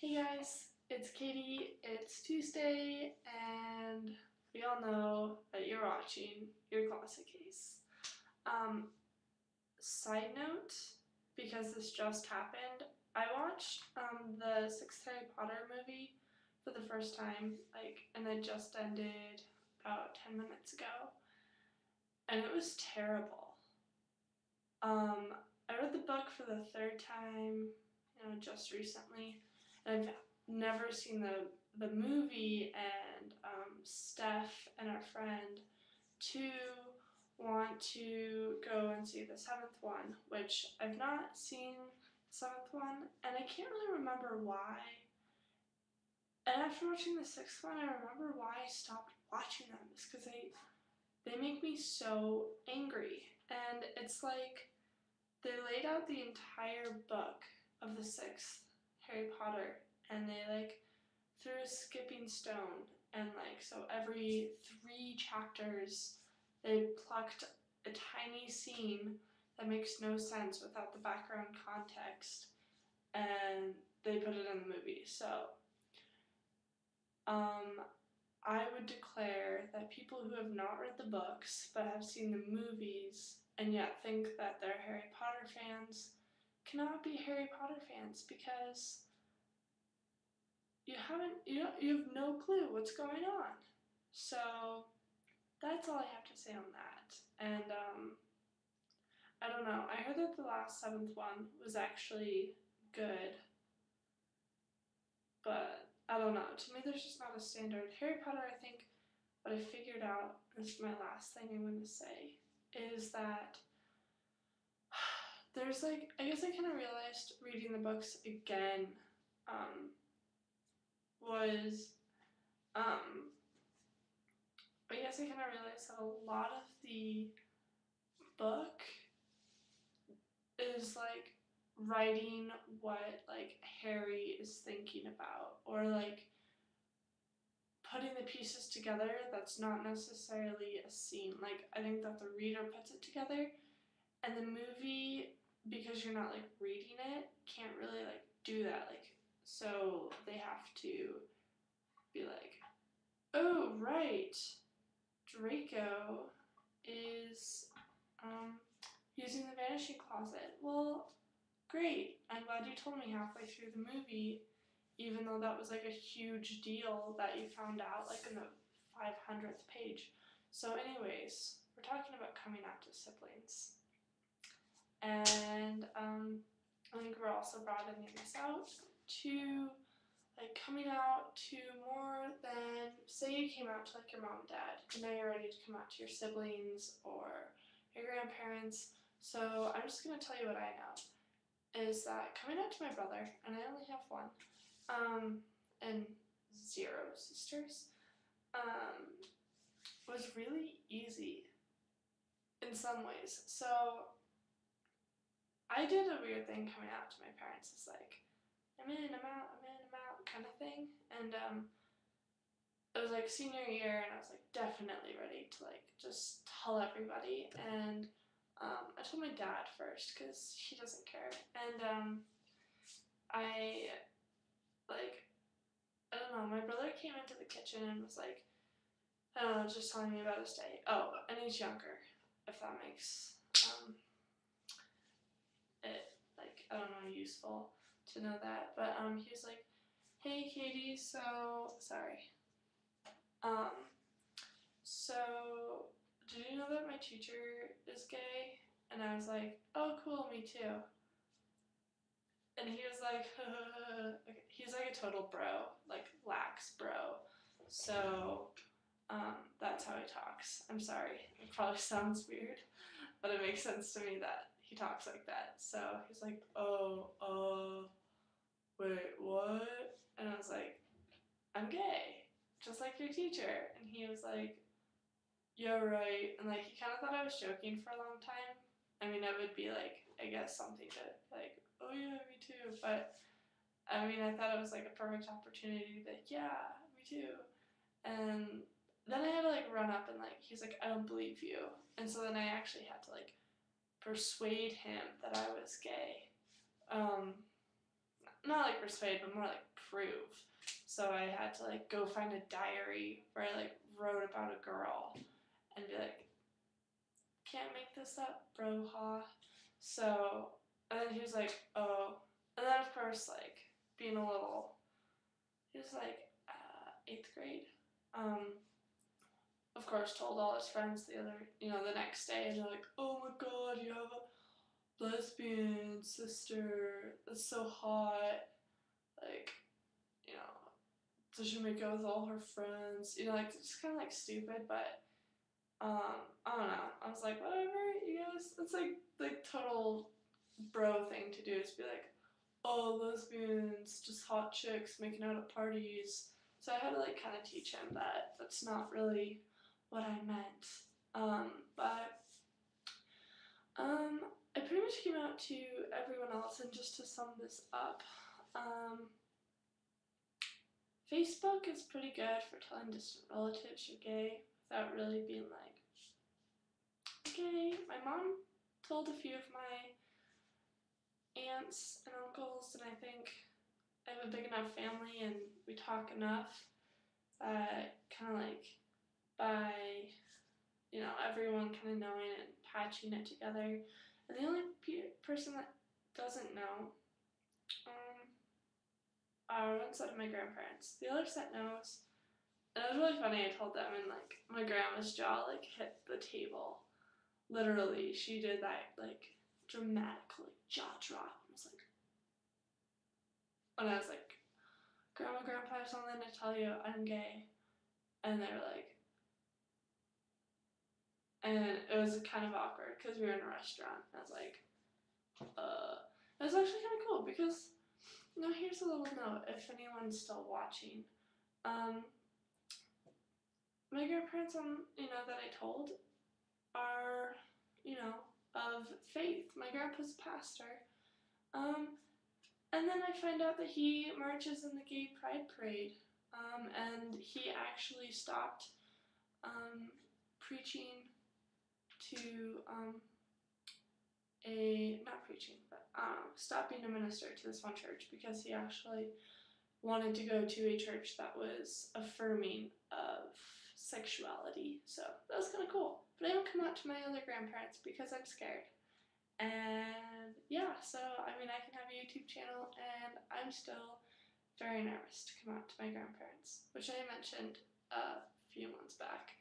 Hey guys, it's Katie. It's Tuesday, and we all know that you're watching Your Closet Case. Um, Side note, because this just happened, I watched the sixth Harry Potter movie for the first time, and it just ended about 10 minutes ago, and it was terrible. Um, I read the book for the third time, just recently, and I've never seen the movie. And Steph and our friend two want to go and see the seventh one, which I've not seen the seventh one, and I can't really remember why. And after watching the sixth one, I remember why I stopped watching them. It's because they make me so angry, and it's like they laid out the entire book of the sixth Harry Potter, and they threw a skipping stone, and so every 3 chapters they plucked a tiny scene that makes no sense without the background context, and they put it in the movie. So um, I would declare that people who have not read the books but have seen the movies and yet think that they're Harry Potter fans cannot be Harry Potter fans, because you have no clue what's going on. So that's all I have to say on that. And I don't know. I heard that the last seventh one was actually good, but I don't know. To me, there's just not a standard. Harry Potter, I think, what I figured out, this is my last thing I'm going to say, is that there's I guess I kind of realized reading the books again was, I guess I kind of realized that a lot of the book is writing what Harry is thinking about, or putting the pieces together that's not necessarily a scene. I think that the reader puts it together, and the movie, because you're not reading it, can't really do that. So they have to be oh right, Draco is using the vanishing closet. Well, great. I'm glad you told me halfway through the movie, even though that was a huge deal that you found out in the 500th page. So anyways, we're talking about coming out to siblings. And I think we're also broadening this out to coming out to more than, say you came out to your mom and dad, and now you're ready to come out to your siblings or your grandparents. So I'm just going to tell you what I know, is that coming out to my brother, and I only have one, and 0 sisters, was really easy in some ways. So I did a weird thing coming out to my parents. It's I'm in, I'm out, I'm in, I'm out kind of thing. And it was senior year, and I was definitely ready to just tell everybody. And I told my dad first because he doesn't care. And I I don't know, my brother came into the kitchen and was I don't know, just telling me about his day. Oh, and he's younger, if that makes it I don't know, useful to know that. But he was hey Katie, so sorry. Um so did you know that my teacher is gay? And I was oh cool, me too. And he was okay. He's a total bro, lax bro. So that's how he talks. I'm sorry, it probably sounds weird, but it makes sense to me that he talks like that. So he's oh, wait, what? And I was I'm gay, just like your teacher. And he was yeah, right. And he kind of thought I was joking for a long time. I mean, it would be I guess something to oh yeah, me too. But I mean, I thought it was a perfect opportunity to be yeah, me too. And then I had to run up and he's I don't believe you. And so then I actually had to persuade him that I was gay. Um, not like persuade, but more like prove. So I had to like go find a diary where I like wrote about a girl and be like, can't make this up, bro, ha. So, and then he was like, oh. And then of course, like, being a little, he was like, 8th grade. Of course, told all his friends the next day, and they're like, oh my god, you have a lesbian sister, that's so hot, like, does she make out with all her friends, like, it's just kind of like stupid, but, I don't know, I was like, whatever, you guys, it's like total bro thing to do, is be like, oh, lesbians, just hot chicks making out at parties. So I had to like kind of teach him that that's not really what I meant. But I pretty much came out to everyone else, and just to sum this up, Facebook is pretty good for telling distant relatives you're gay without really being like, okay. My mom told a few of my aunts and uncles, and I think I have a big enough family and we talk enough that kind of like by, everyone kind of knowing and patching it together. And the only person that doesn't know are one set of my grandparents. The other set knows. And it was really funny, I told them, and like my grandma's jaw like hit the table. Literally, she did that like dramatic like jaw drop. And I was like, Grandma, Grandpa, I have something to tell you, I'm gay. And they were like, and it was kind of awkward because we were in a restaurant. I was like, it was actually kind of cool because, here's a little note if anyone's still watching. My grandparents, that I told are, of faith. My grandpa's a pastor. And then I find out that he marches in the gay pride parade. And he actually stopped preaching to stop being a minister to this one church because he actually wanted to go to a church that was affirming of sexuality. So that was kind of cool. But I don't come out to my other grandparents because I'm scared. And yeah, so I can have a YouTube channel, and I'm still very nervous to come out to my grandparents, which I mentioned a few months back.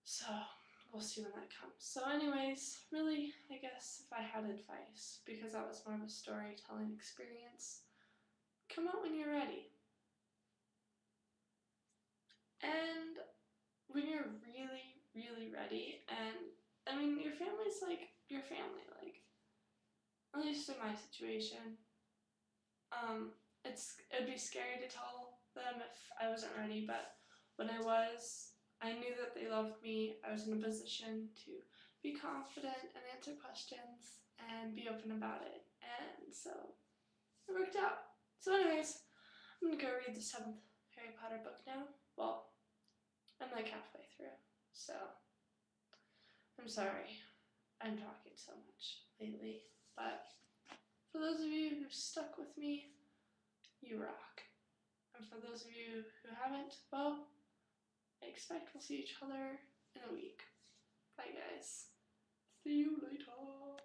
So we'll see when that comes. So anyways, really, I guess if I had advice, because that was more of a storytelling experience, come out when you're ready. And when you're really, really ready, and your family's like your family, like, at least in my situation, it'd be scary to tell them if I wasn't ready, but when I was, I knew that they loved me. I was in a position to be confident and answer questions and be open about it, and so it worked out. So anyways, I'm gonna go read the 7th Harry Potter book now. Well, I'm like halfway through, so I'm sorry I'm talking so much lately, but for those of you who stuck with me, you rock. And for those of you who haven't, well, I expect we'll see each other in a week. Bye guys. See you later.